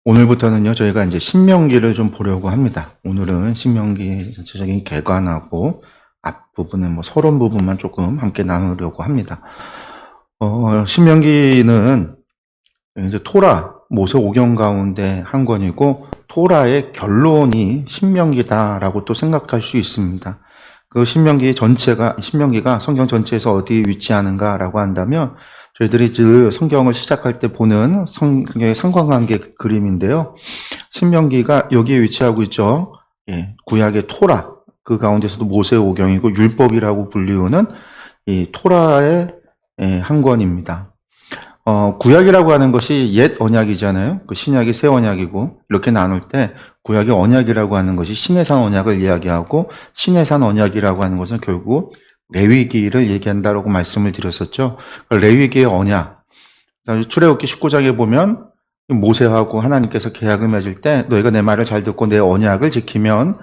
오늘부터는요, 저희가 이제 신명기를 좀 보려고 합니다. 오늘은 신명기 전체적인 개관하고 앞부분은 서론 부분만 조금 함께 나누려고 합니다. 신명기는 이제 토라, 모세 오경 가운데 한 권이고, 토라의 결론이 신명기다라고 또 생각할 수 있습니다. 그 신명기가 성경 전체에서 어디에 위치하는가라고 한다면, 저희들이 늘 성경을 시작할 때 보는 성경의 상관관계 그림인데요. 신명기가 여기에 위치하고 있죠. 구약의 토라, 그 가운데서도 모세 오경이고 율법이라고 불리우는 이 토라의 한 권입니다. 구약이라고 하는 것이 옛 언약이잖아요. 그 신약이 새 언약이고, 이렇게 나눌 때 구약의 언약이라고 하는 것이 시내산 언약을 이야기하고, 시내산 언약이라고 하는 것은 결국 레위기를 얘기한다라고 말씀을 드렸었죠. 레위기의 언약. 출애굽기 19장에 보면 모세하고 하나님께서 계약을 맺을 때 너희가 내 말을 잘 듣고 내 언약을 지키면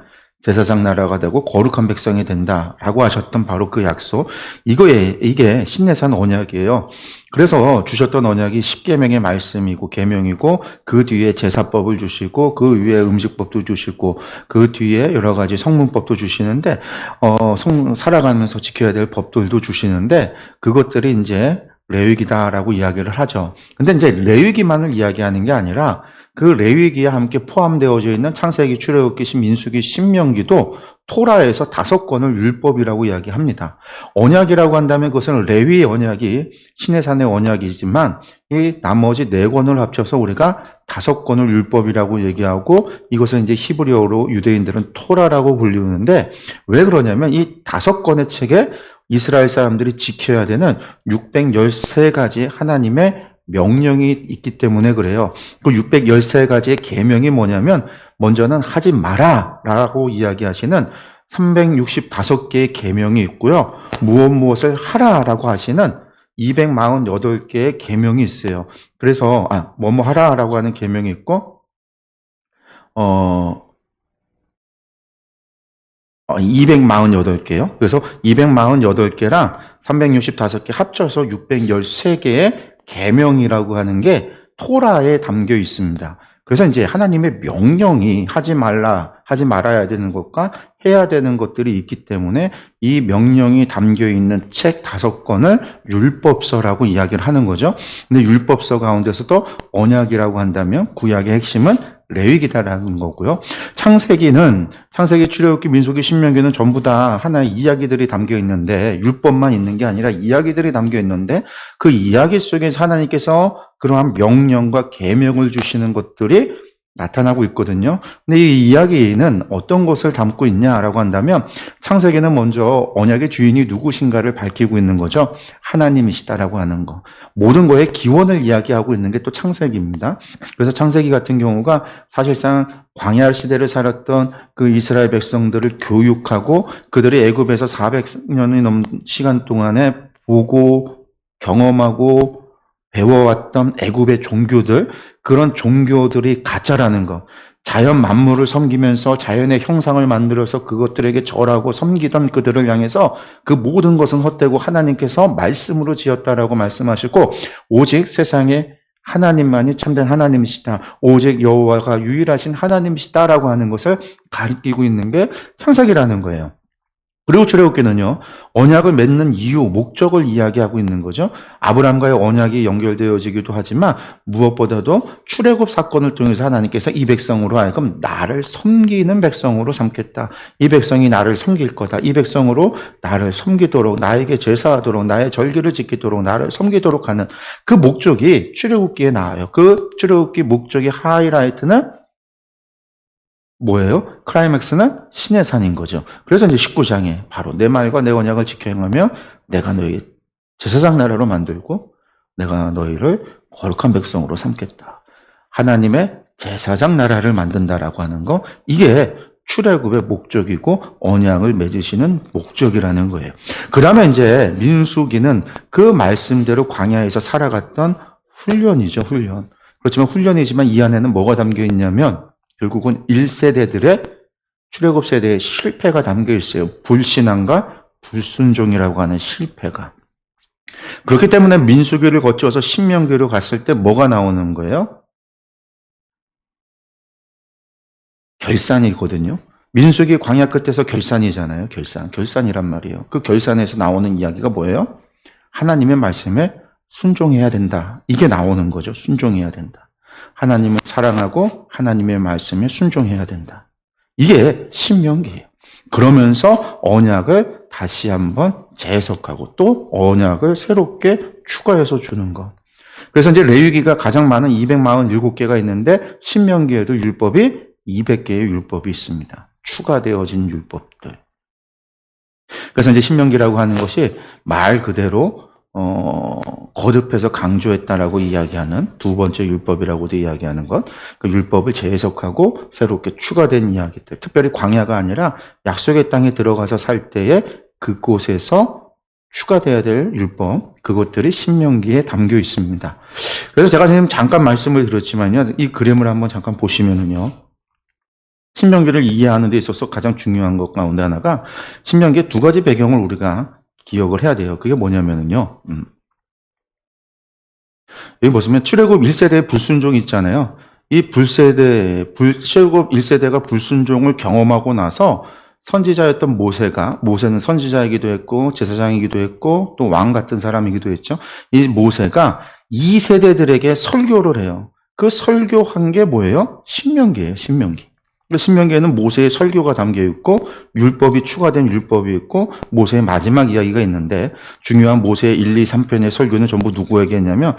제사장 나라가 되고 거룩한 백성이 된다라고 하셨던 바로 그 약속. 이게 신내산 언약이에요. 그래서 주셨던 언약이 십계명의 말씀이고 계명이고, 그 뒤에 제사법을 주시고, 그 위에 음식법도 주시고, 그 뒤에 여러 가지 성문법도 주시는데, 살아가면서 지켜야 될 법들도 주시는데, 그것들이 이제 레위기다라고 이야기를 하죠. 근데 이제 레위기만을 이야기하는 게 아니라 그 레위기에 함께 포함되어져 있는 창세기, 출애굽기, 민수기, 신명기도 토라에서 5권을 율법이라고 이야기합니다. 언약이라고 한다면 그것은 레위의 언약이 시내산의 언약이지만 이 나머지 4권을 합쳐서 우리가 5권을 율법이라고 얘기하고, 이것은 이제 히브리어로 유대인들은 토라라고 불리우는데, 왜 그러냐면 이 5권의 책에 이스라엘 사람들이 지켜야 되는 613가지 하나님의 명령이 있기 때문에 그래요. 그 613가지의 계명이 뭐냐면, 먼저는 하지 마라 라고 이야기하시는 365개의 계명이 있고요. 무엇을 하라라고 하시는 248개의 계명이 있어요. 그래서 뭐뭐 하라라고 하는 계명이 있고, 248개요. 그래서 248개랑 365개 합쳐서 613개의 계명이라고 하는 게 토라에 담겨 있습니다. 그래서 이제 하나님의 명령이 하지 말아야 되는 것과 해야 되는 것들이 있기 때문에 이 명령이 담겨 있는 책 5권을 율법서라고 이야기를 하는 거죠. 근데 율법서 가운데서도 언약이라고 한다면 구약의 핵심은 레위기다라는 거고요. 창세기, 출애굽기, 민수기, 신명기는 전부 다 하나의 이야기들이 담겨 있는데, 율법만 있는 게 아니라 이야기들이 담겨 있는데, 그 이야기 속에서 하나님께서 그러한 명령과 계명을 주시는 것들이 나타나고 있거든요. 근데 이 이야기는 어떤 것을 담고 있냐라고 한다면, 창세기는 먼저 언약의 주인이 누구신가를 밝히고 있는 거죠. 하나님이시다라고 하는 거. 모든 거의 기원을 이야기하고 있는 게 또 창세기입니다. 그래서 창세기 같은 경우가 사실상 광야 시대를 살았던 그 이스라엘 백성들을 교육하고, 그들이 애굽에서 400년이 넘는 시간 동안에 보고 경험하고 배워왔던 애굽의 종교들, 그런 종교들이 가짜라는 거. 자연 만물을 섬기면서 자연의 형상을 만들어서 그것들에게 절하고 섬기던 그들을 향해서 그 모든 것은 헛되고 하나님께서 말씀으로 지었다라고 말씀하시고, 오직 세상에 하나님만이 참된 하나님이시다, 오직 여호와가 유일하신 하나님이시다라고 하는 것을 가리키고 있는 게 창세기라는 거예요. 그리고 출애굽기는요, 언약을 맺는 이유, 목적을 이야기하고 있는 거죠. 아브라함과의 언약이 연결되어지기도 하지만 무엇보다도 출애굽 사건을 통해서 하나님께서 이 백성으로 하여금 나를 섬기는 백성으로 삼겠다. 이 백성이 나를 섬길 거다. 이 백성으로 나를 섬기도록, 나에게 제사하도록, 나의 절기를 지키도록, 나를 섬기도록 하는 그 목적이 출애굽기에 나와요. 그 출애굽기 목적의 하이라이트는 뭐예요? 클라이맥스는 시내산인 거죠. 그래서 이제 19장에 바로 내 말과 내 언약을 지켜 행하며 내가 너희 제사장 나라로 만들고 내가 너희를 거룩한 백성으로 삼겠다. 하나님의 제사장 나라를 만든다라고 하는 거, 이게 출애굽의 목적이고 언약을 맺으시는 목적이라는 거예요. 그 다음에 이제 민수기는 그 말씀대로 광야에서 살아갔던 훈련이죠, 훈련. 그렇지만 훈련이지만 이 안에는 뭐가 담겨 있냐면 결국은 1세대들의 출애굽 세대의 실패가 담겨 있어요. 불신앙과 불순종이라고 하는 실패가. 그렇기 때문에 민수기를 거쳐서 신명기로 갔을 때 뭐가 나오는 거예요? 결산이거든요. 민수기 광야 끝에서 결산이잖아요. 결산이란 말이에요. 그 결산에서 나오는 이야기가 뭐예요? 하나님의 말씀에 순종해야 된다. 이게 나오는 거죠. 순종해야 된다. 하나님을 사랑하고 하나님의 말씀에 순종해야 된다. 이게 신명기예요. 그러면서 언약을 다시 한번 재해석하고 또 언약을 새롭게 추가해서 주는 것. 그래서 이제 레위기가 가장 많은 247개가 있는데 신명기에도 율법이 200개의 율법이 있습니다. 추가되어진 율법들. 그래서 이제 신명기라고 하는 것이 말 그대로 거듭해서 강조했다라고 이야기하는 두 번째 율법이라고도 이야기하는 것, 그 율법을 재해석하고 새롭게 추가된 이야기들, 특별히 광야가 아니라 약속의 땅에 들어가서 살 때에 그곳에서 추가돼야 될 율법, 그것들이 신명기에 담겨 있습니다. 그래서 제가 지금 잠깐 말씀을 드렸지만요, 이 그림을 한번 잠깐 보시면은요, 신명기를 이해하는 데 있어서 가장 중요한 것 가운데 하나가 신명기의 두 가지 배경을 우리가 기억을 해야 돼요. 그게 뭐냐면은요, 여기 보시면 출애굽 1세대 불순종이 있잖아요. 이 출애굽 1세대가 불순종을 경험하고 나서 선지자였던 모세는 선지자이기도 했고 제사장이기도 했고 또 왕 같은 사람이기도 했죠. 이 모세가 2세대들에게 설교를 해요. 그 설교한 게 뭐예요? 신명기예요. 신명기. 신명기에는 모세의 설교가 담겨 있고 율법이 추가된 율법이 있고 모세의 마지막 이야기가 있는데 중요한 모세의 1, 2, 3편의 설교는 전부 누구에게 했냐면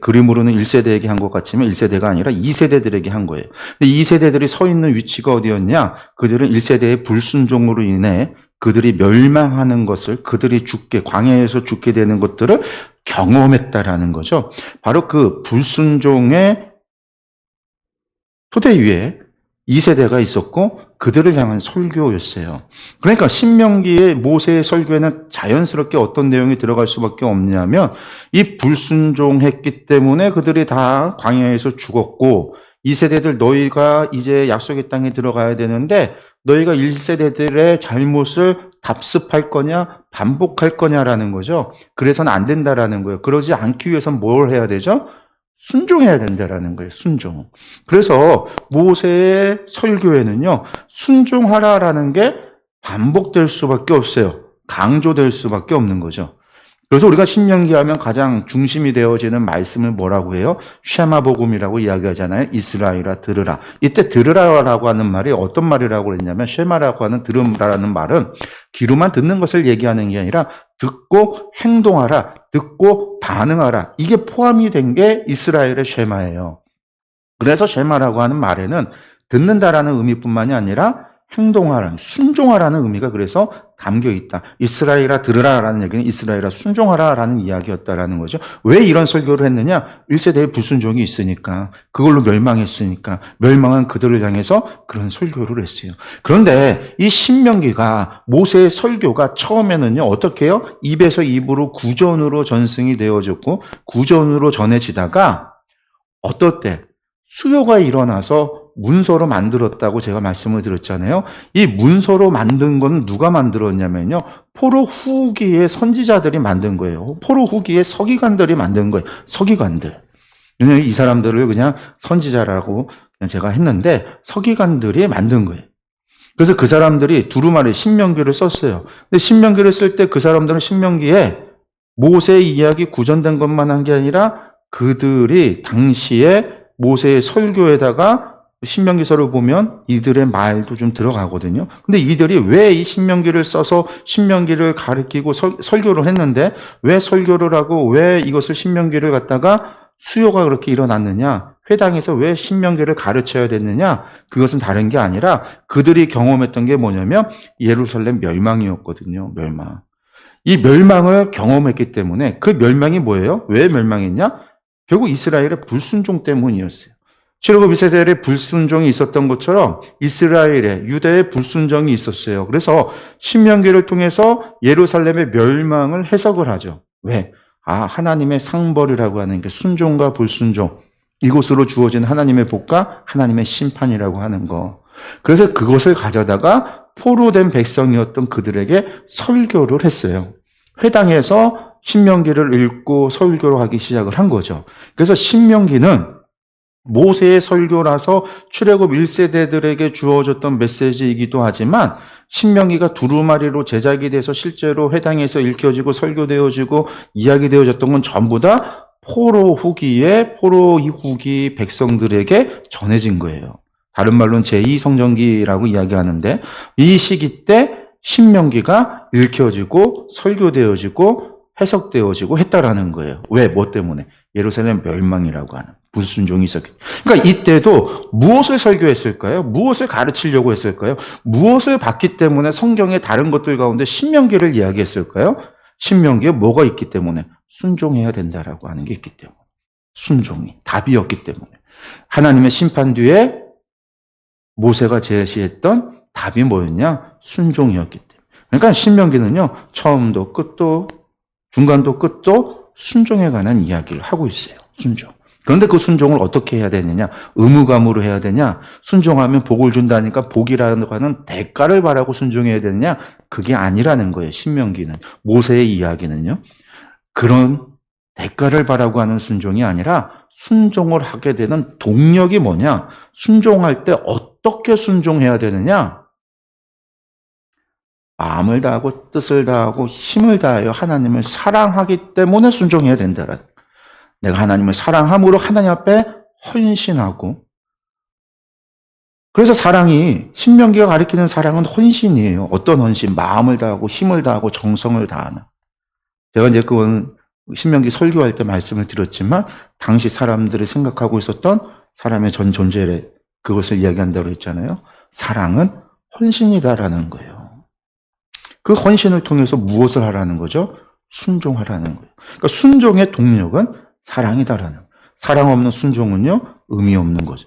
그림으로는 1세대에게 한 것 같지만 1세대가 아니라 2세대들에게 한 거예요. 근데 2세대들이 서 있는 위치가 어디였냐? 그들은 1세대의 불순종으로 인해 그들이 멸망하는 것을 그들이 광야에서 죽게 되는 것들을 경험했다라는 거죠. 바로 그 불순종의 토대 위에 2세대가 있었고 그들을 향한 설교였어요. 그러니까 신명기의 모세의 설교에는 자연스럽게 어떤 내용이 들어갈 수밖에 없냐면 이 불순종했기 때문에 그들이 다 광야에서 죽었고 2세대들 너희가 이제 약속의 땅에 들어가야 되는데 너희가 1세대들의 잘못을 답습할 거냐 반복할 거냐라는 거죠. 그래서는 안 된다라는 거예요. 그러지 않기 위해서는 뭘 해야 되죠? 순종해야 된다라는 거예요. 순종. 그래서 모세의 설교에는요, 순종하라라는 게 반복될 수밖에 없어요. 강조될 수밖에 없는 거죠. 그래서 우리가 신명기 하면 가장 중심이 되어지는 말씀을 뭐라고 해요? 쉐마 복음이라고 이야기하잖아요. 이스라엘아 들으라. 이때 들으라라고 하는 말이 어떤 말이라고 그랬냐면 쉐마라고 하는 들으라라는 말은 귀로만 듣는 것을 얘기하는 게 아니라 듣고 행동하라, 듣고 반응하라. 이게 포함이 된 게 이스라엘의 쉐마예요. 그래서 쉐마라고 하는 말에는 듣는다라는 의미뿐만이 아니라 행동하라는, 순종하라는 의미가 그래서 담겨 있다. 이스라엘아 들으라라는 얘기는 이스라엘아 순종하라라는 이야기였다라는 거죠. 왜 이런 설교를 했느냐? 1세대의 불순종이 있으니까, 그걸로 멸망했으니까, 멸망한 그들을 향해서 그런 설교를 했어요. 그런데 이 신명기가 모세의 설교가 처음에는요, 어떻게 해요? 입에서 입으로 구전으로 전승이 되어졌고, 구전으로 전해지다가 어떨 때 수요가 일어나서 문서로 만들었다고 제가 말씀을 드렸잖아요. 이 문서로 만든 건 누가 만들었냐면요. 포로 후기의 선지자들이 만든 거예요. 포로 후기의 서기관들이 만든 거예요. 서기관들. 이 사람들을 그냥 선지자라고 그냥 제가 했는데 서기관들이 만든 거예요. 그래서 그 사람들이 두루마리 신명기를 썼어요. 근데 신명기를 쓸 때 그 사람들은 신명기에 모세의 이야기 구전된 것만 한 게 아니라 그들이 당시에 모세의 설교에다가 신명기서를 보면 이들의 말도 좀 들어가거든요. 근데 이들이 왜 이 신명기를 써서 신명기를 가리키고 설교를 했는데 왜 설교를 하고 왜 이것을 신명기를 갖다가 수요가 그렇게 일어났느냐? 회당에서 왜 신명기를 가르쳐야 됐느냐? 그것은 다른 게 아니라 그들이 경험했던 게 뭐냐면 예루살렘 멸망이었거든요. 멸망. 이 멸망을 경험했기 때문에 그 멸망이 뭐예요? 왜 멸망했냐? 결국 이스라엘의 불순종 때문이었어요. 출애굽 1세대의 불순종이 있었던 것처럼 이스라엘의 유대의 불순종이 있었어요. 그래서 신명기를 통해서 예루살렘의 멸망을 해석을 하죠. 왜? 하나님의 상벌이라고 하는 게 순종과 불순종, 이곳으로 주어진 하나님의 복과 하나님의 심판이라고 하는 거. 그래서 그것을 가져다가 포로된 백성이었던 그들에게 설교를 했어요. 회당에서 신명기를 읽고 설교를 하기 시작을 한 거죠. 그래서 신명기는 모세의 설교라서 출애굽 1세대들에게 주어졌던 메시지이기도 하지만 신명기가 두루마리로 제작이 돼서 실제로 회당에서 읽혀지고 설교되어지고 이야기되어졌던 건 전부 다 포로 이후기 백성들에게 전해진 거예요. 다른 말로는 제2성전기라고 이야기하는데 이 시기 때 신명기가 읽혀지고 설교되어지고 해석되어지고 했다라는 거예요. 왜? 뭐 때문에? 예루살렘 멸망이라고 하는 불순종이 있었기 때문에. 그러니까 이때도 무엇을 설교했을까요? 무엇을 가르치려고 했을까요? 무엇을 봤기 때문에 성경의 다른 것들 가운데 신명기를 이야기했을까요? 신명기에 뭐가 있기 때문에? 순종해야 된다라고 하는 게 있기 때문에. 순종이 답이었기 때문에. 하나님의 심판 뒤에 모세가 제시했던 답이 뭐였냐? 순종이었기 때문에. 그러니까 신명기는요, 처음도 끝도 중간도 끝도 순종에 관한 이야기를 하고 있어요. 순종. 그런데 그 순종을 어떻게 해야 되느냐? 의무감으로 해야 되냐? 순종하면 복을 준다니까 복이라는 하는 대가를 바라고 순종해야 되느냐? 그게 아니라는 거예요. 신명기는. 모세의 이야기는요. 그런 대가를 바라고 하는 순종이 아니라 순종을 하게 되는 동력이 뭐냐? 순종할 때 어떻게 순종해야 되느냐? 마음을 다하고 뜻을 다하고 힘을 다하여 하나님을 사랑하기 때문에 순종해야 된다라는. 내가 하나님을 사랑함으로 하나님 앞에 헌신하고. 그래서 사랑이 신명기가 가리키는 사랑은 헌신이에요. 어떤 헌신? 마음을 다하고 힘을 다하고 정성을 다하는. 제가 이제 그건 신명기 설교할 때 말씀을 드렸지만 당시 사람들이 생각하고 있었던 사람의 전 존재를 그것을 이야기한다고 했잖아요. 사랑은 헌신이다라는 거예요. 그 헌신을 통해서 무엇을 하라는 거죠? 순종하라는 거예요. 그러니까 순종의 동력은 사랑이다라는 거예요. 사랑 없는 순종은요, 의미 없는 거죠.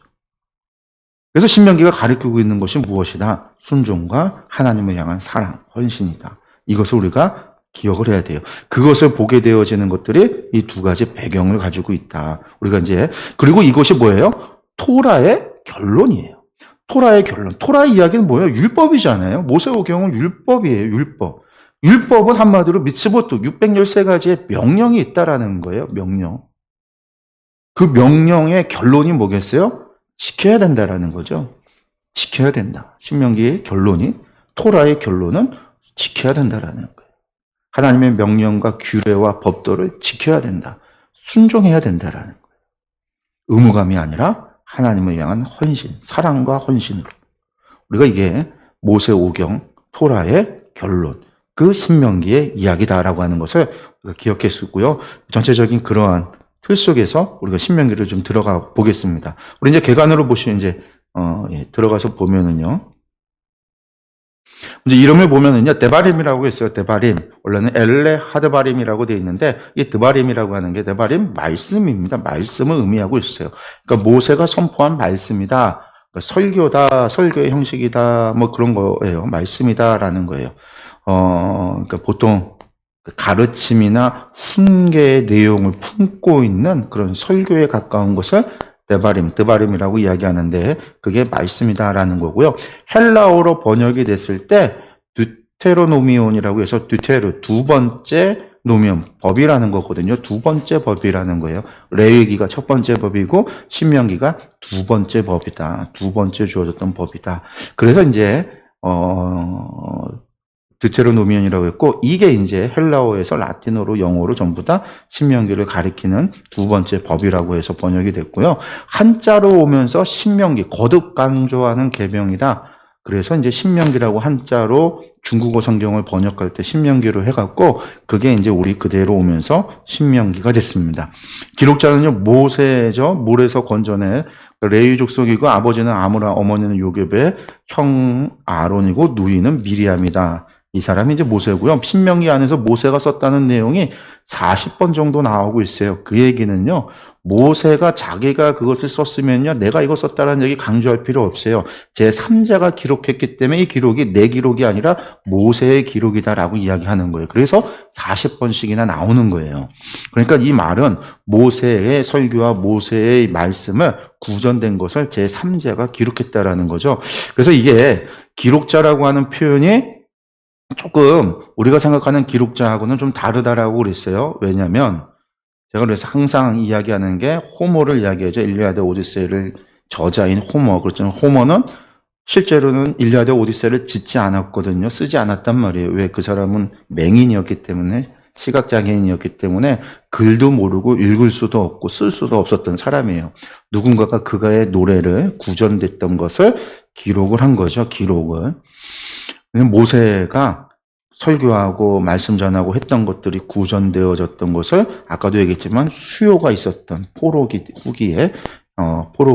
그래서 신명기가 가르치고 있는 것이 무엇이다? 순종과 하나님을 향한 사랑, 헌신이다. 이것을 우리가 기억을 해야 돼요. 그것을 보게 되어지는 것들이 이 두 가지 배경을 가지고 있다. 우리가 이제, 그리고 이것이 뭐예요? 토라의 결론이에요. 토라의 결론. 토라의 이야기는 뭐예요? 율법이잖아요. 모세오경은 율법이에요. 율법. 율법은 한마디로 미츠보트 613가지의 명령이 있다라는 거예요. 명령. 그 명령의 결론이 뭐겠어요? 지켜야 된다라는 거죠. 지켜야 된다. 신명기의 결론이, 토라의 결론은 지켜야 된다라는 거예요. 하나님의 명령과 규례와 법도를 지켜야 된다. 순종해야 된다라는 거예요. 의무감이 아니라 하나님을 향한 헌신, 사랑과 헌신으로. 우리가 이게 모세오경, 토라의 결론, 그 신명기의 이야기다라고 하는 것을 우리가 기억했었고요. 전체적인 그러한 틀 속에서 우리가 신명기를 좀 들어가 보겠습니다. 우리 이제 개관으로 보시면 이제 들어가서 보면은요. 이제 이름을 보면은요, 데바림이라고 있어요. 데바림. 원래는 엘레 하드바림이라고 되어 있는데, 이 드바림이라고 하는 게 데바림 말씀입니다. 말씀을 의미하고 있어요. 그러니까 모세가 선포한 말씀이다. 그러니까 설교다, 설교의 형식이다, 뭐 그런 거예요. 말씀이다라는 거예요. 그러니까 보통 가르침이나 훈계의 내용을 품고 있는 그런 설교에 가까운 것을 드바림이라고 이야기하는데 그게 말씀이다라는 거고요. 헬라어로 번역이 됐을 때 듀테로노미온이라고 해서 두 번째 노미온, 법이라는 거거든요. 두 번째 법이라는 거예요. 레위기가 첫 번째 법이고 신명기가 두 번째 법이다. 두 번째 주어졌던 법이다. 그래서 이제 드테로노미온이라고 했고 이게 이제 헬라어에서 라틴어로 영어로 전부 다 신명기를 가리키는 두 번째 법이라고 해서 번역이 됐고요. 한자로 오면서 신명기 거듭 강조하는 계명이다. 그래서 이제 신명기라고 한자로 중국어 성경을 번역할 때 신명기로 해갖고 그게 이제 우리 그대로 오면서 신명기가 됐습니다. 기록자는요 모세죠. 물에서 건져내 레위 족속이고 아버지는 아므라 어머니는 요셉의 형 아론이고 누이는 미리암이다. 이 사람이 이제 모세고요. 신명기 안에서 모세가 썼다는 내용이 40번 정도 나오고 있어요. 그 얘기는요. 모세가 자기가 그것을 썼으면요. 내가 이거 썼다는 얘기 강조할 필요 없어요. 제3자가 기록했기 때문에 이 기록이 내 기록이 아니라 모세의 기록이다라고 이야기하는 거예요. 그래서 40번씩이나 나오는 거예요. 그러니까 이 말은 모세의 설교와 모세의 말씀을 구전된 것을 제3자가 기록했다라는 거죠. 그래서 이게 기록자라고 하는 표현이 조금 우리가 생각하는 기록자하고는 좀 다르다라고 그랬어요. 왜냐하면 제가 그래서 항상 이야기하는 게 호머를 이야기하죠. 일리아드 오디세이를 저자인 호머. 그렇잖아요. 호머는 실제로는 일리아드 오디세이를 짓지 않았거든요. 쓰지 않았단 말이에요. 왜? 그 사람은 맹인이었기 때문에, 시각장애인이었기 때문에 글도 모르고 읽을 수도 없고 쓸 수도 없었던 사람이에요. 누군가가 그가의 노래를 구전됐던 것을 기록을 한 거죠. 기록을. 모세가 설교하고 말씀 전하고 했던 것들이 구전되어졌던 것을 아까도 얘기했지만 수요가 있었던 포로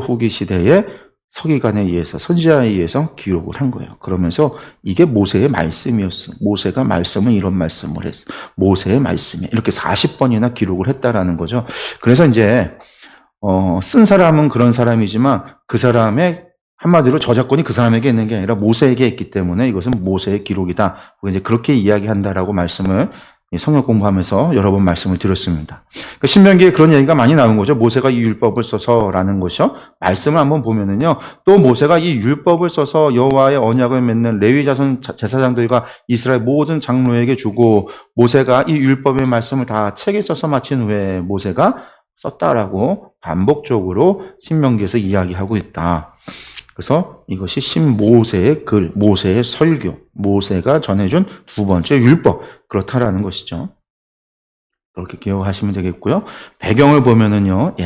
후기 시대에 서기관에 의해서 선지자에 의해서 기록을 한 거예요. 그러면서 이게 모세의 말씀이었어. 모세가 말씀은 이런 말씀을 했어. 모세의 말씀이 이렇게 40번이나 기록을 했다라는 거죠. 그래서 이제 쓴 사람은 그런 사람이지만 그 사람의 한마디로 저작권이 그 사람에게 있는 게 아니라 모세에게 있기 때문에 이것은 모세의 기록이다. 이제 그렇게 이야기한다라고 말씀을 성경 공부하면서 여러 번 말씀을 드렸습니다. 그러니까 신명기에 그런 얘기가 많이 나온 거죠. 모세가 이 율법을 써서라는 것이요. 말씀을 한번 보면은요. 또 모세가 이 율법을 써서 여호와의 언약을 맺는 레위 자손 제사장들과 이스라엘 모든 장로에게 주고 모세가 이 율법의 말씀을 다 책에 써서 마친 후에 모세가 썼다라고 반복적으로 신명기에서 이야기하고 있다. 그래서 이것이 신모세의 글, 모세의 설교, 모세가 전해준 두 번째 율법, 그렇다라는 것이죠. 그렇게 기억하시면 되겠고요. 배경을 보면은요,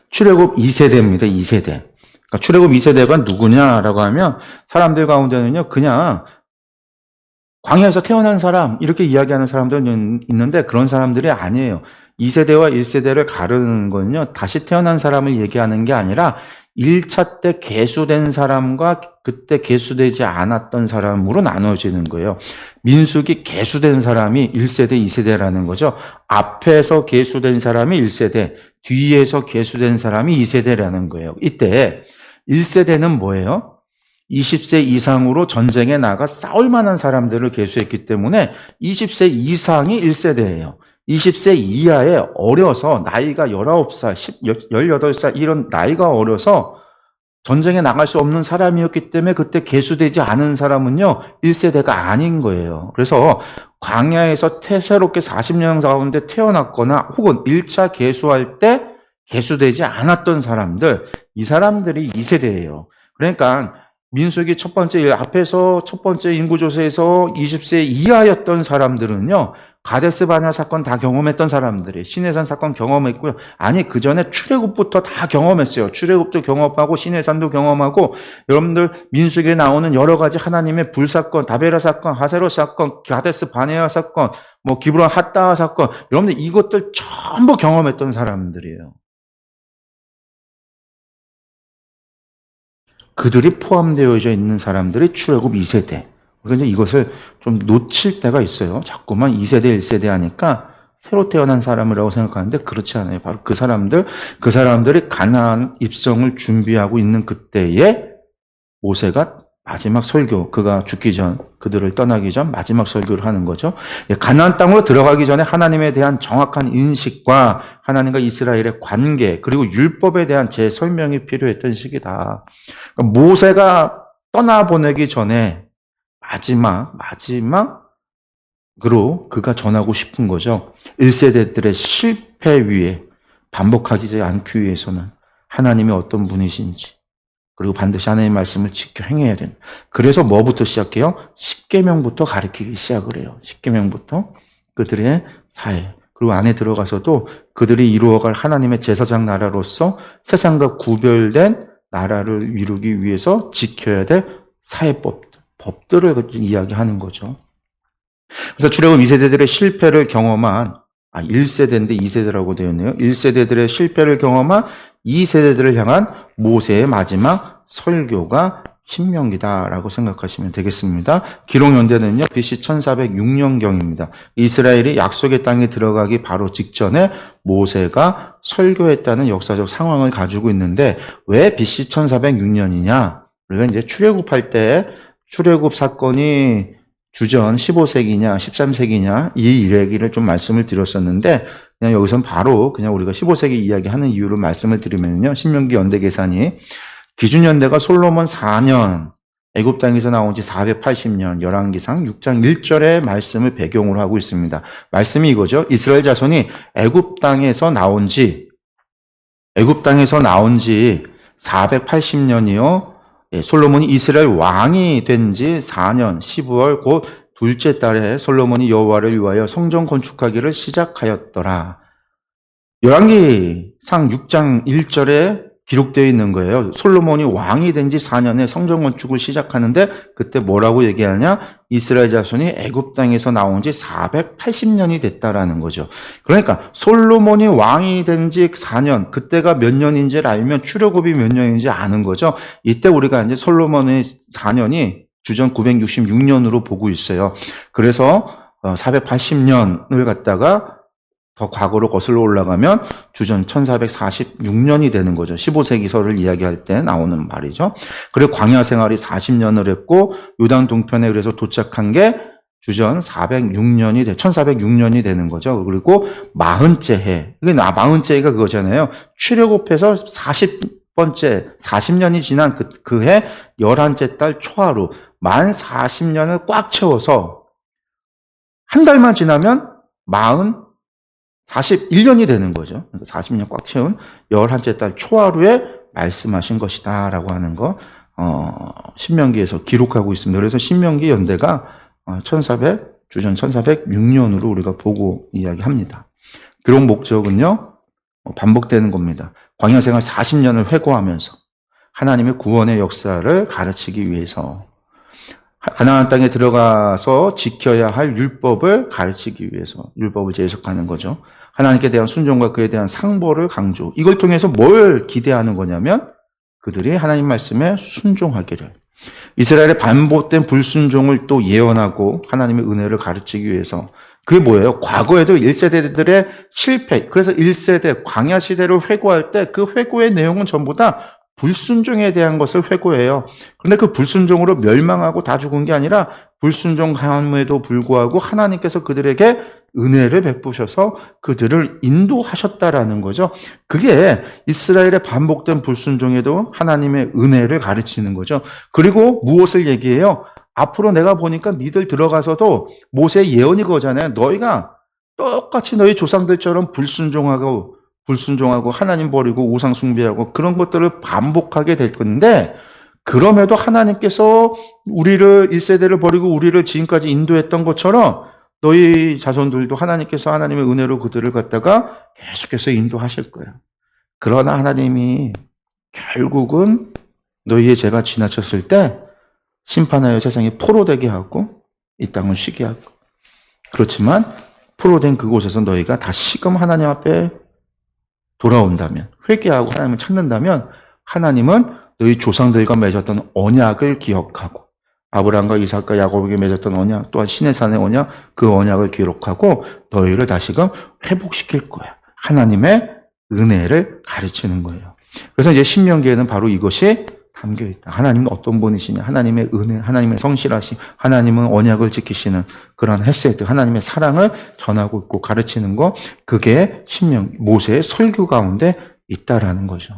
출애굽 2세대입니다. 2세대. 그러니까 출애굽 2세대가 누구냐라고 하면 사람들 가운데는요, 그냥 광야에서 태어난 사람, 이렇게 이야기하는 사람들은 있는데 그런 사람들이 아니에요. 2세대와 1세대를 가르는 건요, 다시 태어난 사람을 얘기하는 게 아니라 1차 때 계수된 사람과 그때 계수되지 않았던 사람으로 나눠지는 거예요. 민수기 계수된 사람이 1세대, 2세대라는 거죠. 앞에서 계수된 사람이 1세대, 뒤에서 계수된 사람이 2세대라는 거예요. 이때 1세대는 뭐예요? 20세 이상으로 전쟁에 나가 싸울 만한 사람들을 계수했기 때문에 20세 이상이 1세대예요. 20세 이하에 어려서 나이가 19살, 18살 이런 나이가 어려서 전쟁에 나갈 수 없는 사람이었기 때문에 그때 계수되지 않은 사람은요 1세대가 아닌 거예요. 그래서 광야에서 새롭게 40년 가운데 태어났거나 혹은 1차 계수할 때 계수되지 않았던 사람들, 이 사람들이 2세대예요. 그러니까 민수기 앞에서 첫 번째 인구조사에서 20세 이하였던 사람들은요 가데스 바네아 사건 다 경험했던 사람들이 시내산 사건 경험했고요. 아니 그 전에 출애굽부터 다 경험했어요. 출애굽도 경험하고 시내산도 경험하고 여러분들 민수기에 나오는 여러 가지 하나님의 불사건, 다베라 사건, 하세로 사건, 가데스 바네아 사건, 뭐 기브론 핫다 사건, 여러분들 이것들 전부 경험했던 사람들이에요. 그들이 포함되어 있는 사람들이 출애굽 2세대. 그러니까 이것을 좀 놓칠 때가 있어요. 자꾸만 2세대, 1세대 하니까 새로 태어난 사람이라고 생각하는데 그렇지 않아요. 바로 그 사람들이 가나안 입성을 준비하고 있는 그때에 모세가 마지막 설교, 그가 죽기 전, 그들을 떠나기 전 마지막 설교를 하는 거죠. 가나안 땅으로 들어가기 전에 하나님에 대한 정확한 인식과 하나님과 이스라엘의 관계, 그리고 율법에 대한 재설명이 필요했던 시기다. 그러니까 모세가 떠나보내기 전에 마지막으로 그가 전하고 싶은 거죠. 1세대들의 실패 위에 반복하지 않기 위해서는 하나님이 어떤 분이신지, 그리고 반드시 하나님의 말씀을 지켜 행해야 된다. 그래서 뭐부터 시작해요? 십계명부터 가르치기 시작을 해요. 십계명부터 그들의 사회, 그리고 안에 들어가서도 그들이 이루어갈 하나님의 제사장 나라로서 세상과 구별된 나라를 이루기 위해서 지켜야 될 법들을 이야기하는 거죠. 그래서 출애굽 2세대들의 실패를 경험한 1세대인데 2세대라고 되어 있네요. 1세대들의 실패를 경험한 2세대들을 향한 모세의 마지막 설교가 신명기다라고 생각하시면 되겠습니다. 기록 연대는요, BC 1406년경입니다. 이스라엘이 약속의 땅에 들어가기 바로 직전에 모세가 설교했다는 역사적 상황을 가지고 있는데 왜 BC 1406년이냐? 우리가 이제 출애굽할 때 출애굽 사건이 주전 15세기냐 13세기냐 이 얘기를 좀 말씀을 드렸었는데 그냥 여기선 바로 그냥 우리가 15세기 이야기하는 이유를 말씀을 드리면요. 신명기 연대 계산이 기준 연대가 솔로몬 4년, 애굽 땅에서 나온 지 480년, 열왕기상 6장 1절의 말씀을 배경으로 하고 있습니다. 말씀이 이거죠. 이스라엘 자손이 애굽 땅에서 나온 지 480년이요. 솔로몬이 이스라엘 왕이 된 지 4년 12월 곧 둘째 달에 솔로몬이 여호와를 위하여 성전 건축하기를 시작하였더라. 열왕기상 6장 1절에 기록되어 있는 거예요. 솔로몬이 왕이 된 지 4년에 성전 건축을 시작하는데 그때 뭐라고 얘기하냐? 이스라엘 자손이 애굽 땅에서 나온 지 480년이 됐다라는 거죠. 그러니까 솔로몬이 왕이 된 지 4년, 그때가 몇 년인지를 알면 출애굽이 몇 년인지 아는 거죠. 이때 우리가 이제 솔로몬의 4년이 주전 966년으로 보고 있어요. 그래서 480년을 갖다가 더 과거로 거슬러 올라가면 주전 1446년이 되는 거죠. 15세기서를 이야기할 때 나오는 말이죠. 그리고 광야 생활이 40년을 했고 요단 동편에 그래서 도착한 게 주전 1406년이 되는 거죠. 그리고 40째 해. 이게 40째 해가 그거잖아요. 출애굽해서 40년이 지난 그 해 11째 달 초하루 만 40년을 꽉 채워서 한 달만 지나면 41년이 되는 거죠. 40년 꽉 채운 11째 달 초하루에 말씀하신 것이다 라고 하는 거 신명기에서 기록하고 있습니다. 그래서 신명기 연대가 주전 1406년으로 우리가 보고 이야기합니다. 기록 목적은요, 반복되는 겁니다. 광야 생활 40년을 회고하면서 하나님의 구원의 역사를 가르치기 위해서 가나안 땅에 들어가서 지켜야 할 율법을 가르치기 위해서 율법을 재해석하는 거죠. 하나님께 대한 순종과 그에 대한 상보를 강조. 이걸 통해서 뭘 기대하는 거냐면 그들이 하나님 말씀에 순종하기를. 이스라엘의 반복된 불순종을 또 예언하고 하나님의 은혜를 가르치기 위해서. 그게 뭐예요? 과거에도 1세대들의 실패. 그래서 1세대 광야 시대를 회고할 때 그 회고의 내용은 전부 다 불순종에 대한 것을 회고해요. 그런데 그 불순종으로 멸망하고 다 죽은 게 아니라 불순종함에도 불구하고 하나님께서 그들에게 은혜를 베푸셔서 그들을 인도하셨다라는 거죠. 그게 이스라엘의 반복된 불순종에도 하나님의 은혜를 가르치는 거죠. 그리고 무엇을 얘기해요? 앞으로 내가 보니까 니들 들어가서도 모세의 예언이 그거잖아요. 너희가 똑같이 너희 조상들처럼 불순종하고 하나님 버리고 우상 숭배하고 그런 것들을 반복하게 될 건데 그럼에도 하나님께서 우리를 1세대를 버리고 우리를 지금까지 인도했던 것처럼 너희 자손들도 하나님께서 하나님의 은혜로 그들을 갖다가 계속해서 인도하실 거예요. 그러나 하나님이 결국은 너희의 죄가 지나쳤을 때 심판하여 세상에 포로되게 하고 이 땅을 쉬게 하고 그렇지만 포로된 그곳에서 너희가 다시금 하나님 앞에 돌아온다면 회개하고 하나님을 찾는다면 하나님은 너희 조상들과 맺었던 언약을 기억하고 아브라함과 이삭과 야곱에게 맺었던 언약 또한 시내산의 언약 그 언약을 기록하고 너희를 다시금 회복시킬 거야. 하나님의 은혜를 가르치는 거예요. 그래서 이제 신명기에는 바로 이것이 담겨 있다. 하나님은 어떤 분이시냐? 하나님의 은혜, 하나님의 성실하심, 하나님은 언약을 지키시는 그런 헤세드, 하나님의 사랑을 전하고 있고 가르치는 거 그게 모세의 설교 가운데 있다라는 거죠.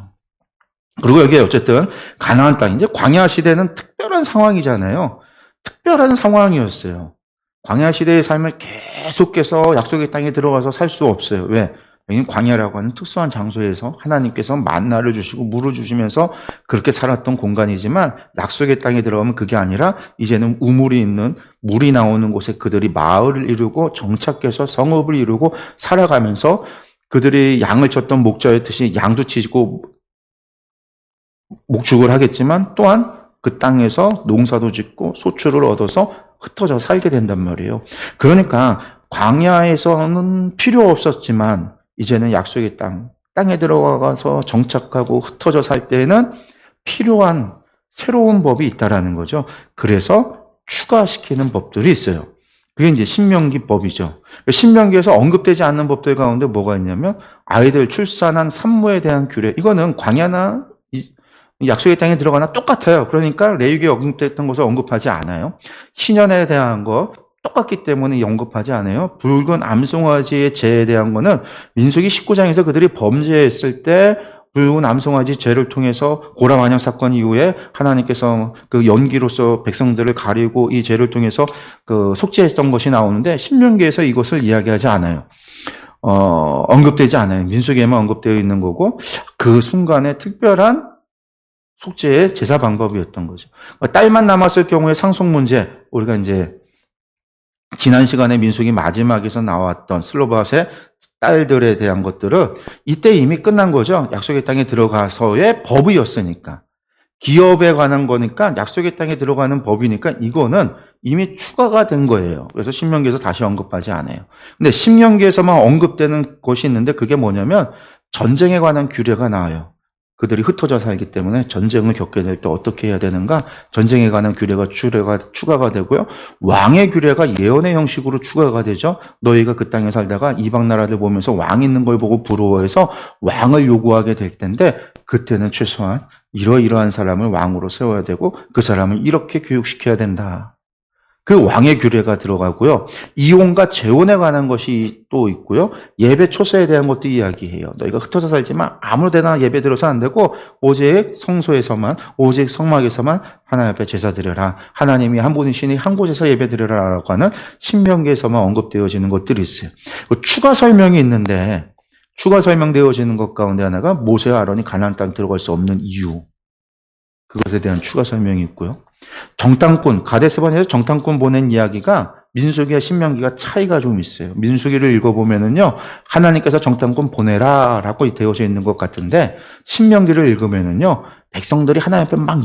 그리고 여기 어쨌든 가나안 땅 이제 광야 시대는 특별한 상황이잖아요. 특별한 상황이었어요. 광야 시대의 삶을 계속해서 약속의 땅에 들어가서 살 수 없어요. 왜? 여기는 광야라고 하는 특수한 장소에서 하나님께서 만나를 주시고 물을 주시면서 그렇게 살았던 공간이지만 약속의 땅에 들어가면 그게 아니라 이제는 우물이 있는 물이 나오는 곳에 그들이 마을을 이루고 정착해서 성읍을 이루고 살아가면서 그들이 양을 쳤던 목자였듯이 양도 치고 목축을 하겠지만 또한 그 땅에서 농사도 짓고 소출을 얻어서 흩어져 살게 된단 말이에요. 그러니까 광야에서는 필요 없었지만 이제는 약속의 땅에 들어가서 정착하고 흩어져 살 때에는 필요한 새로운 법이 있다라는 거죠. 그래서 추가시키는 법들이 있어요. 그게 이제 신명기법이죠. 신명기에서 언급되지 않는 법들 가운데 뭐가 있냐면 아이들 출산한 산모에 대한 규례. 이거는 광야나 약속의 땅에 들어가나 똑같아요. 그러니까 레위기에 언급됐던 것을 언급하지 않아요. 희년에 대한 거 똑같기 때문에 언급하지 않아요. 붉은 암송아지의 죄에 대한 거는 민수기 19장에서 그들이 범죄했을 때 남송아지 죄를 통해서 고라 완양 사건 이후에 하나님께서 그 연기로서 백성들을 가리고 이 죄를 통해서 그 속죄했던 것이 나오는데 신명기에서 이것을 이야기하지 않아요. 언급되지 않아요. 민수기에만 언급되어 있는 거고 그 순간에 특별한 속죄의 제사 방법이었던 거죠. 딸만 남았을 경우에 상속 문제, 우리가 이제 지난 시간에 민수기 마지막에서 나왔던 슬로바앗의 딸들에 대한 것들은 이때 이미 끝난 거죠. 약속의 땅에 들어가서의 법이었으니까. 기업에 관한 거니까 약속의 땅에 들어가는 법이니까 이거는 이미 추가가 된 거예요. 그래서 신명기에서 다시 언급하지 않아요. 근데 신명기에서만 언급되는 것이 있는데 그게 뭐냐면 전쟁에 관한 규례가 나와요. 그들이 흩어져 살기 때문에 전쟁을 겪게 될 때 어떻게 해야 되는가? 전쟁에 관한 규례가 추가가 되고요. 왕의 규례가 예언의 형식으로 추가가 되죠. 너희가 그 땅에 살다가 이방 나라들 보면서 왕 있는 걸 보고 부러워해서 왕을 요구하게 될 텐데 그때는 최소한 이러이러한 사람을 왕으로 세워야 되고 그 사람을 이렇게 교육시켜야 된다. 그 왕의 규례가 들어가고요. 이혼과 재혼에 관한 것이 또 있고요. 예배 초서에 대한 것도 이야기해요. 너희가 흩어져 살지만 아무 데나 예배 드려서 안 되고 오직 성소에서만, 오직 성막에서만 하나님 앞에 제사 드려라. 하나님이 한 분이시니 한 곳에서 예배 드려라라고 하는 신명기에서만 언급되어지는 것들이 있어요. 추가 설명이 있는데 추가 설명되어지는 것 가운데 하나가 모세와 아론이 가나안 땅 들어갈 수 없는 이유. 그것에 대한 추가 설명이 있고요. 정탐꾼, 가데스반에서 정탐꾼 보낸 이야기가 민수기와 신명기가 차이가 좀 있어요. 민수기를 읽어보면은요, 하나님께서 정탐꾼 보내라라고 되어져 있는 것 같은데, 신명기를 읽으면은요, 백성들이 하나님 앞에 막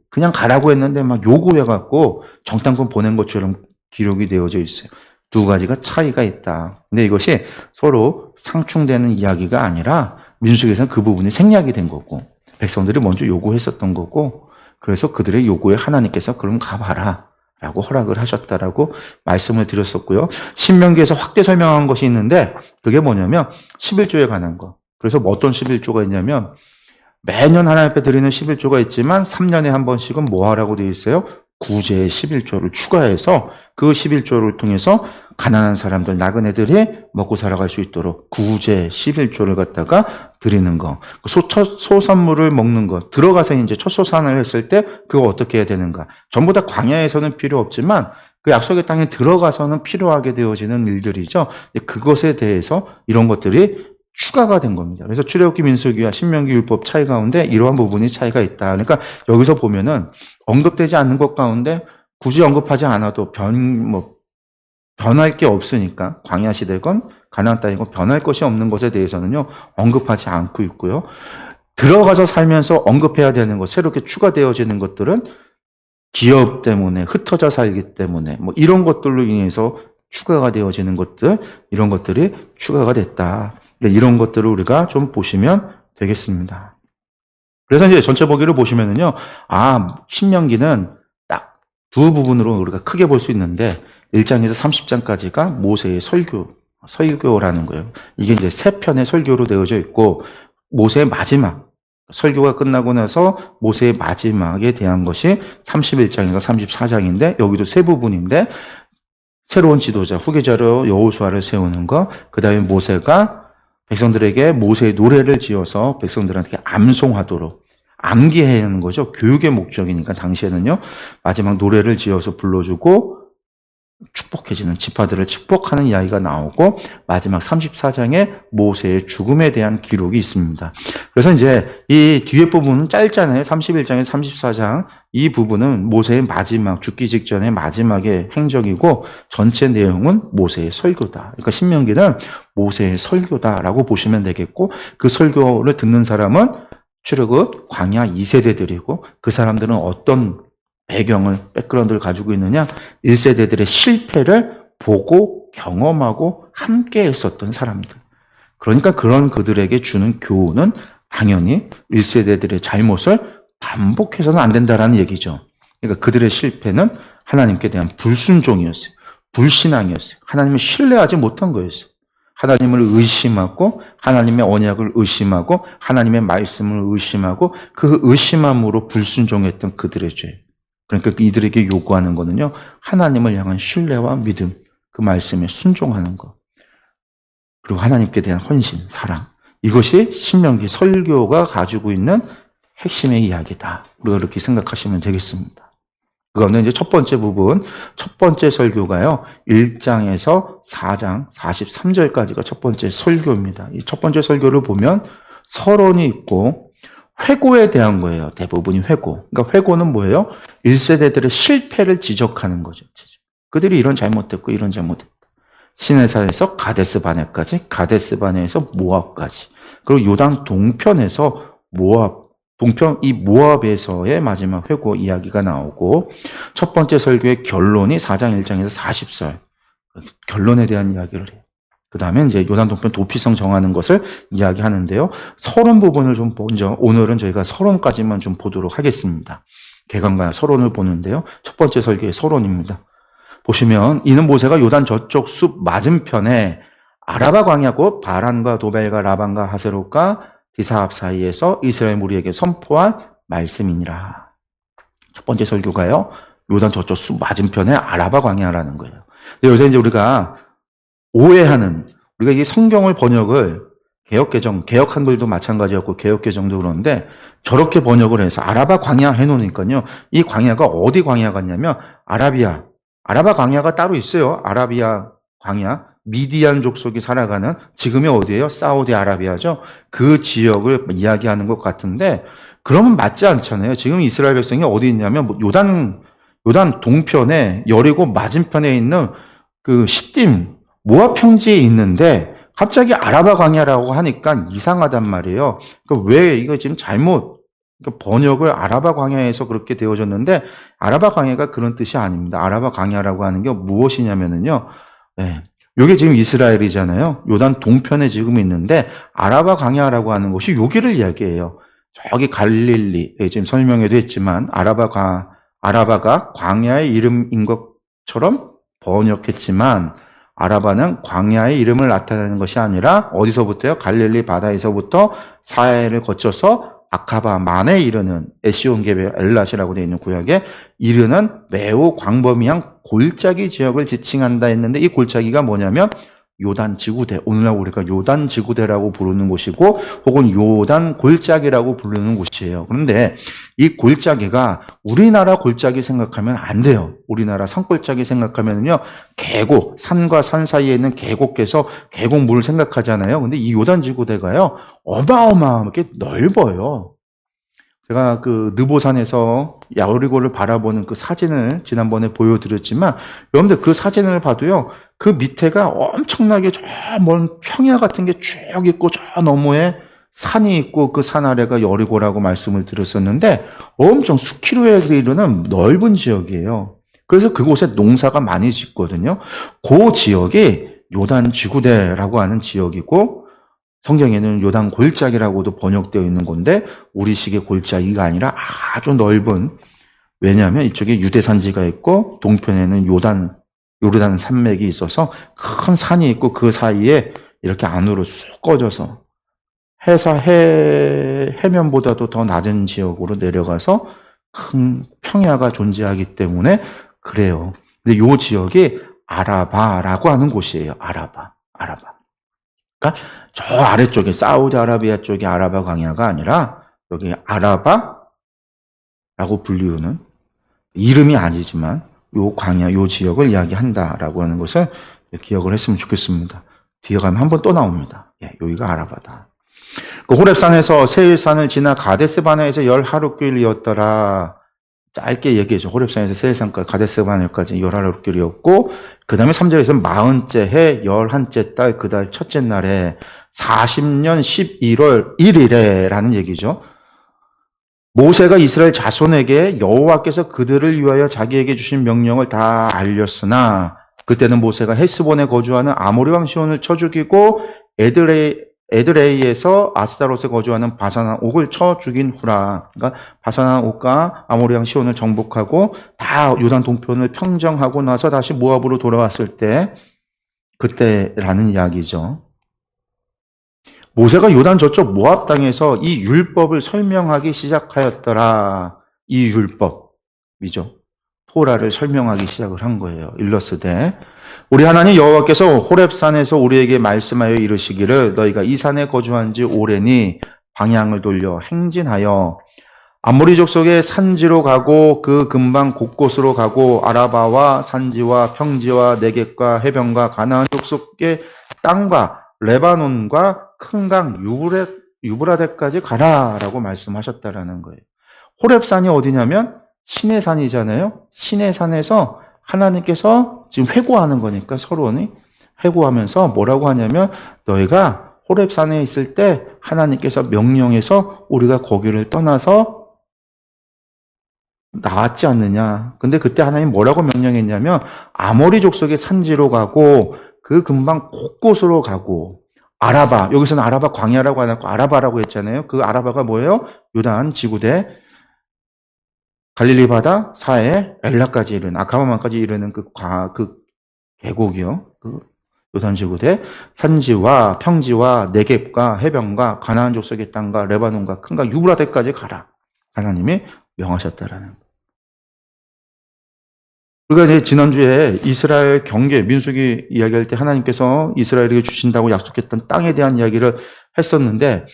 그냥 가라고 했는데 막 요구해갖고 정탐꾼 보낸 것처럼 기록이 되어져 있어요. 두 가지가 차이가 있다. 근데 이것이 서로 상충되는 이야기가 아니라 민수기에서는 그 부분이 생략이 된 거고, 백성들이 먼저 요구했었던 거고, 그래서 그들의 요구에 하나님께서 그럼 가봐라 라고 허락을 하셨다라고 말씀을 드렸었고요. 신명기에서 확대 설명한 것이 있는데 그게 뭐냐면 11조에 관한 거. 그래서 어떤 11조가 있냐면 매년 하나님 앞에 드리는 11조가 있지만 3년에 한 번씩은 뭐 하라고 되어 있어요? 구제의 11조를 추가해서 그 11조를 통해서 가난한 사람들, 나그네들이 먹고 살아갈 수 있도록 구제 11조를 갖다가 드리는 거. 소선물을 먹는 거. 들어가서 이제 첫 소산을 했을 때 그거 어떻게 해야 되는가. 전부 다 광야에서는 필요 없지만 그 약속의 땅에 들어가서는 필요하게 되어지는 일들이죠. 그것에 대해서 이런 것들이 추가가 된 겁니다. 그래서 출애굽기, 민수기와 신명기 율법 차이 가운데 이러한 부분이 차이가 있다. 그러니까 여기서 보면은 언급되지 않는 것 가운데 굳이 언급하지 않아도 변할 게 없으니까 광야 시대건 가나안 땅이건 변할 것이 없는 것에 대해서는요 언급하지 않고 있고요. 들어가서 살면서 언급해야 되는 것, 새롭게 추가되어지는 것들은 기업 때문에 흩어져 살기 때문에 이런 것들로 인해서 추가가 되어지는 것들, 이런 것들이 추가가 됐다. 이런 것들을 우리가 좀 보시면 되겠습니다. 그래서 이제 전체 보기를 보시면은요, 신명기는 딱 두 부분으로 우리가 크게 볼 수 있는데 1장에서 30장까지가 모세의 설교라는 거예요. 이게 이제 세 편의 설교로 되어져 있고 모세의 마지막 설교가 끝나고 나서 모세의 마지막에 대한 것이 31장에서 34장인데 여기도 세 부분인데 새로운 지도자 후계자로 여호수아를 세우는 거, 그다음에 모세가 백성들에게 모세의 노래를 지어서 백성들한테 암송하도록 암기해야 하는 거죠. 교육의 목적이니까 당시에는요. 마지막 노래를 지어서 불러주고 축복해지는 지파들을 축복하는 이야기가 나오고 마지막 34장에 모세의 죽음에 대한 기록이 있습니다. 그래서 이제 이 뒤에 부분은 짧잖아요. 31장에 34장 이 부분은 모세의 마지막 죽기 직전의 마지막의 행적이고 전체 내용은 모세의 설교다. 그러니까 신명기는 모세의 설교다라고 보시면 되겠고 그 설교를 듣는 사람은 출애굽 광야 2세대들이고 그 사람들은 어떤 백그라운드를 가지고 있느냐? 1세대들의 실패를 보고 경험하고 함께 했었던 사람들. 그러니까 그런 그들에게 주는 교훈은 당연히 1세대들의 잘못을 반복해서는 안 된다라는 얘기죠. 그러니까 그들의 실패는 하나님께 대한 불순종이었어요. 불신앙이었어요. 하나님을 신뢰하지 못한 거였어요. 하나님을 의심하고 하나님의 언약을 의심하고 하나님의 말씀을 의심하고 그 의심함으로 불순종했던 그들의 죄. 그러니까 이들에게 요구하는 거는요, 하나님을 향한 신뢰와 믿음, 그 말씀에 순종하는 것. 그리고 하나님께 대한 헌신, 사랑. 이것이 신명기 설교가 가지고 있는 핵심의 이야기다. 우리가 그렇게 생각하시면 되겠습니다. 그거는 이제 첫 번째 부분, 첫 번째 설교가요, 1장에서 4장 43절까지가 첫 번째 설교입니다. 이 첫 번째 설교를 보면 서론이 있고 회고에 대한 거예요. 대부분이 회고. 그러니까 회고는 뭐예요? 1세대들의 실패를 지적하는 거죠. 그들이 이런 잘못했고 이런 잘못했고. 시내산에서 가데스 바네까지, 가데스 바네에서 모압까지, 그리고 요단 동편에서 이 모압에서의 마지막 회고 이야기가 나오고, 첫 번째 설교의 결론이 4장 1장에서 40절, 결론에 대한 이야기를 해요. 그 다음에 이제 요단 동편 도피성 정하는 것을 이야기하는데요. 서론 부분을 좀 먼저, 오늘은 저희가 서론까지만 좀 보도록 하겠습니다. 개관과 서론을 보는데요. 첫 번째 설교의 서론입니다. 보시면 이는 모세가 요단 저쪽 숲 맞은편에 아라바 광야고 바란과 도벨과 라반과 하세롯과 디사합 사이에서 이스라엘 무리에게 선포한 말씀이니라. 첫 번째 설교가요, 요단 저쪽 숲 맞은편에 아라바 광야라는 거예요. 근데 요새 이제 우리가 오해하는, 우리가 이 성경을 번역을 개역 한글도 마찬가지였고 개역개정도 그런데 저렇게 번역을 해서 아라바 광야 해놓으니까요, 이 광야가 어디 광야 같냐면 아라바 광야가 따로 있어요. 아라비아 광야, 미디안 족속이 살아가는, 지금이 어디예요? 사우디아라비아죠. 그 지역을 이야기하는 것 같은데, 그러면 맞지 않잖아요. 지금 이스라엘 백성이 어디 있냐면 요단 동편에, 여리고 맞은편에 있는 그 시딤 모압 평지에 있는데 갑자기 아라바 광야라고 하니까 이상하단 말이에요. 그러니까 왜 이거 지금 잘못 번역을 아라바 광야에서 그렇게 되어졌는데, 아라바 광야가 그런 뜻이 아닙니다. 아라바 광야라고 하는 게 무엇이냐면은요, 요게 지금 이스라엘이잖아요. 요단 동편에 지금 있는데, 아라바 광야라고 하는 것이 여기를 이야기해요. 저기 갈릴리, 지금 설명에도 했지만, 아라바가 광야의 이름인 것처럼 번역했지만, 아라바는 광야의 이름을 나타내는 것이 아니라, 어디서부터요? 갈릴리 바다에서부터 사해를 거쳐서 아카바 만에 이르는, 에시온게베 엘랏이라고 되어 있는 구역에 이르는 매우 광범위한 골짜기 지역을 지칭한다 했는데, 이 골짜기가 뭐냐면 요단 지구대, 오늘날 우리가 요단 지구대라고 부르는 곳이고, 혹은 요단 골짜기라고 부르는 곳이에요. 그런데 이 골짜기가 우리나라 골짜기 생각하면 안 돼요. 우리나라 산골짜기 생각하면요, 계곡, 산과 산 사이에 있는 계곡에서 계곡물을 생각하잖아요. 근데 이 요단 지구대가요, 어마어마하게 넓어요. 제가 그 느보산에서 여리고를 바라보는 그 사진을 지난번에 보여드렸지만, 여러분들 그 사진을 봐도요, 그 밑에가 엄청나게 저 먼 평야 같은 게 쭉 있고, 저 너머에 산이 있고, 그 산 아래가 여리고라고 말씀을 드렸었는데, 엄청 수킬로에 이르는 넓은 지역이에요. 그래서 그곳에 농사가 많이 짓거든요. 그 지역이 요단 지구대라고 하는 지역이고, 성경에는 요단 골짜기라고도 번역되어 있는 건데, 우리식의 골짜기가 아니라 아주 넓은, 왜냐하면 이쪽에 유대산지가 있고 동편에는 요르단 산맥이 있어서 큰 산이 있고, 그 사이에 이렇게 안으로 쑥 꺼져서 해면보다도 더 낮은 지역으로 내려가서 큰 평야가 존재하기 때문에 그래요. 근데 요 지역이 아라바라고 하는 곳이에요. 아라바. 그러니까 저 아래쪽에 사우디아라비아 쪽에 아라바 광야가 아니라 여기 아라바라고 불리우는, 이름이 아니지만 요 광야, 요 지역을 이야기한다라고 하는 것을 기억을 했으면 좋겠습니다. 뒤에 가면 한 번 또 나옵니다. 여기가 아라바다. 그 호렙산에서 세일산을 지나 가데스 바네에서 10하루길이었더라. 짧게 얘기해줘. 호렙산에서 세일산까지 가데스 바네까지 10하루길이었고, 그 다음에 3절에서 40째 해 11째 달 그 달 첫째 날에 40년 11월 1일에 라는 얘기죠. 모세가 이스라엘 자손에게 여호와께서 그들을 위하여 자기에게 주신 명령을 다 알렸으나, 그때는 모세가 헤스본에 거주하는 아모리 왕 시온을 쳐 죽이고 에드레이에서 아스타롯에 거주하는 바산한 옥을 쳐 죽인 후라. 그러니까 바산한 옥과 아모리 왕 시온을 정복하고 다 요단 동편을 평정하고 나서 다시 모압으로 돌아왔을 때, 그때라는 이야기죠. 모세가 요단 저쪽 모압 땅에서 이 율법을 설명하기 시작하였더라. 이 율법이죠. 토라를 설명하기 시작을 한 거예요. 일러스되 우리 하나님 여호와께서 호렙산에서 우리에게 말씀하여 이르시기를 너희가 이 산에 거주한 지 오래니 방향을 돌려 행진하여 아모리 족속의 산지로 가고 그 근방 곳곳으로 가고 아라바와 산지와 평지와 네겝과 해변과 가나안 족속의 땅과 레바논과 큰 강 유브라데까지 가라라고 말씀하셨다라는 거예요. 호렙산이 어디냐면 신의 산이잖아요. 신의 산에서 하나님께서 지금 회고하는 거니까 서로니 회고하면서 뭐라고 하냐면 너희가 호렙산에 있을 때 하나님께서 명령해서 우리가 거기를 떠나서 나왔지 않느냐. 근데 그때 하나님 뭐라고 명령했냐면 아모리 족속의 산지로 가고 그 근방 곳곳으로 가고 아라바, 여기서는 아라바 광야라고 안 하고 아라바라고 했잖아요. 그 아라바가 뭐예요? 요단 지구대 갈릴리 바다 사해 엘라까지 이르는 아카바만까지 이르는 그 계곡이요. 그 요단 지구대 산지와 평지와 네겝과 해변과 가나안 족속의 땅과 레바논과 큰강 유브라데까지 가라. 하나님이 명하셨다라는 거. 우리가 이제 지난주에 이스라엘 경계, 민수기 이야기할 때 하나님께서 이스라엘에게 주신다고 약속했던 땅에 대한 이야기를 했었는데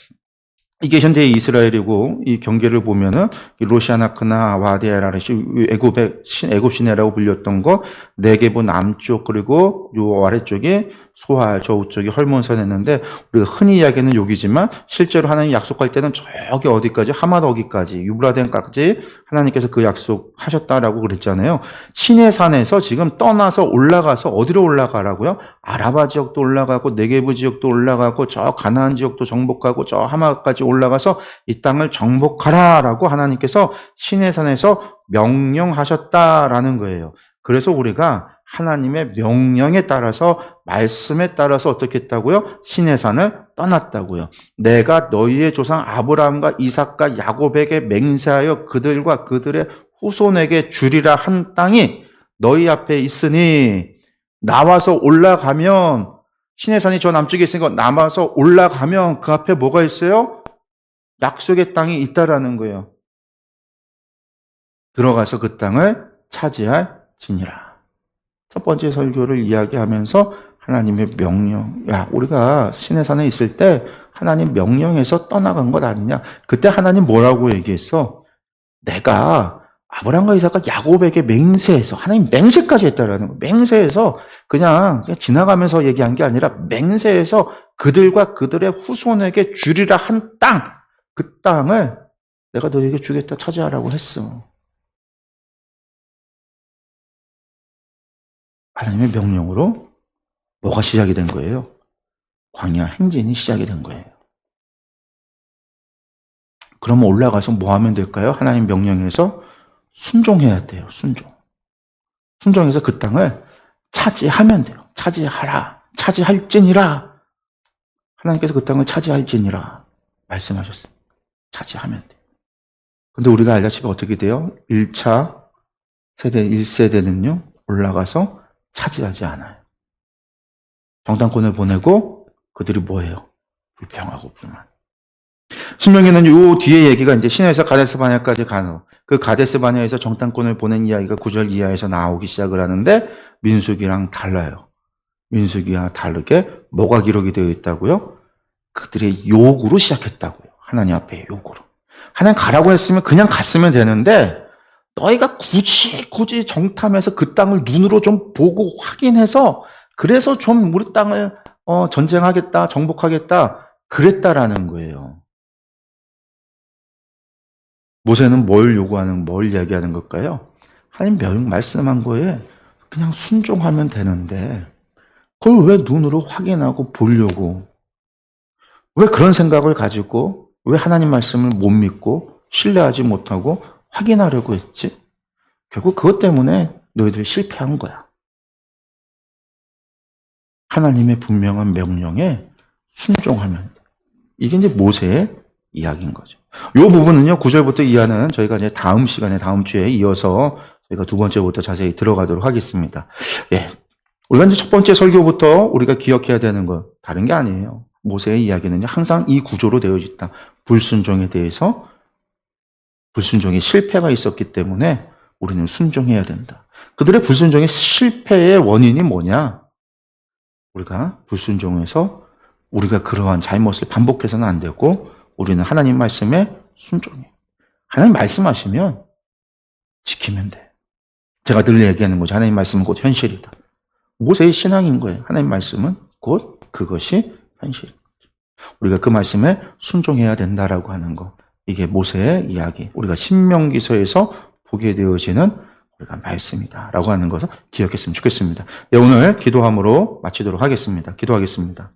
이게 현재 이스라엘이고 이 경계를 보면은 로시아나크나 와디에라레시 애굽 시내라고 불렸던 거 네겝은 남쪽 그리고 요 아래쪽에 소할 저쪽이 헐몬산했는데 우리가 흔히 이야기하는 여기지만 실제로 하나님 약속할 때는 저기 어디까지 하마더기까지 유브라데까지 하나님께서 그 약속하셨다라고 그랬잖아요. 시내 산에서 지금 떠나서 올라가서 어디로 올라가라고요? 아라바 지역도 올라가고 네겝 지역도 올라가고 저 가나안 지역도 정복하고 저 하마까지 올라가서 이 땅을 정복하라라고 하나님께서 시내 산에서 명령하셨다라는 거예요. 그래서 우리가 하나님의 명령에 따라서 말씀에 따라서 어떻게 했다고요? 시내 산을 떠났다고요. 내가 너희의 조상 아브라함과 이삭과 야곱에게 맹세하여 그들과 그들의 후손에게 주리라 한 땅이 너희 앞에 있으니 나와서 올라가면 시내 산이 저 남쪽에 있으니까 나와서 올라가면 그 앞에 뭐가 있어요? 약속의 땅이 있다라는 거예요. 들어가서 그 땅을 차지할지니라. 첫 번째 설교를 이야기하면서 하나님의 명령. 야, 우리가 시내산에 있을 때 하나님 명령에서 떠나간 것 아니냐. 그때 하나님 뭐라고 얘기했어? 내가 아브라함과 이삭과 야곱에게 맹세해서 하나님 맹세까지 했다라는 거. 맹세해서 그냥 지나가면서 얘기한 게 아니라 맹세해서 그들과 그들의 후손에게 주리라 한 땅. 그 땅을 내가 너에게 주겠다 차지하라고 했어. 하나님의 명령으로 뭐가 시작이 된 거예요? 광야 행진이 시작이 된 거예요. 그러면 올라가서 뭐 하면 될까요? 하나님 명령에서 순종해야 돼요. 순종해서 그 땅을 차지하면 돼요. 차지하라. 차지할지니라. 하나님께서 그 땅을 차지할지니라 말씀하셨어요. 차지하면 돼요. 근데 우리가 알다시피 어떻게 돼요? 1차 세대, 1세대는요, 올라가서 차지하지 않아요. 정탐꾼을 보내고 그들이 뭐예요? 불평하고 불만. 신명기는 요 뒤에 얘기가 이제 시내에서 가데스 바네아까지 가는 그 가데스 바네아에서 정탐꾼을 보낸 이야기가 9절 이하에서 나오기 시작을 하는데 민수기랑 달라요. 민수기와 다르게 뭐가 기록이 되어 있다고요? 그들의 요구로 시작했다고요. 하나님 앞에 요구로. 하나님 가라고 했으면 그냥 갔으면 되는데 너희가 굳이 정탐해서 그 땅을 눈으로 좀 보고 확인해서 그래서 좀 우리 땅을 전쟁하겠다, 정복하겠다 그랬다라는 거예요. 모세는 뭘 요구하는, 뭘 얘기하는 걸까요? 하나님 말씀한 거에 그냥 순종하면 되는데 그걸 왜 눈으로 확인하고 보려고 왜 그런 생각을 가지고 왜 하나님 말씀을 못 믿고 신뢰하지 못하고 확인하려고 했지? 결국 그것 때문에 너희들이 실패한 거야. 하나님의 분명한 명령에 순종하면 돼. 이게 이제 모세의 이야기인 거죠. 이 부분은요, 9절부터 이하는 저희가 이제 다음 시간에, 다음 주에 이어서 저희가 두 번째부터 자세히 들어가도록 하겠습니다. 예. 우리가 이제 첫 번째 설교부터 우리가 기억해야 되는 건 다른 게 아니에요. 모세의 이야기는요, 항상 이 구조로 되어 있다. 불순종에 대해서 불순종의 실패가 있었기 때문에 우리는 순종해야 된다. 그들의 불순종의 실패의 원인이 뭐냐? 우리가 불순종해서 우리가 그러한 잘못을 반복해서는 안 되고 우리는 하나님 말씀에 순종해. 하나님 말씀하시면 지키면 돼. 제가 늘 얘기하는 거죠. 하나님 말씀은 곧 현실이다. 모세의 신앙인 거예요. 하나님 말씀은 곧 그것이 현실이다. 우리가 그 말씀에 순종해야 된다라고 하는 거. 이게 모세의 이야기. 우리가 신명기서에서 보게 되어지는 우리가 말씀이다라고 하는 것을 기억했으면 좋겠습니다. 네, 오늘 기도함으로 마치도록 하겠습니다. 기도하겠습니다.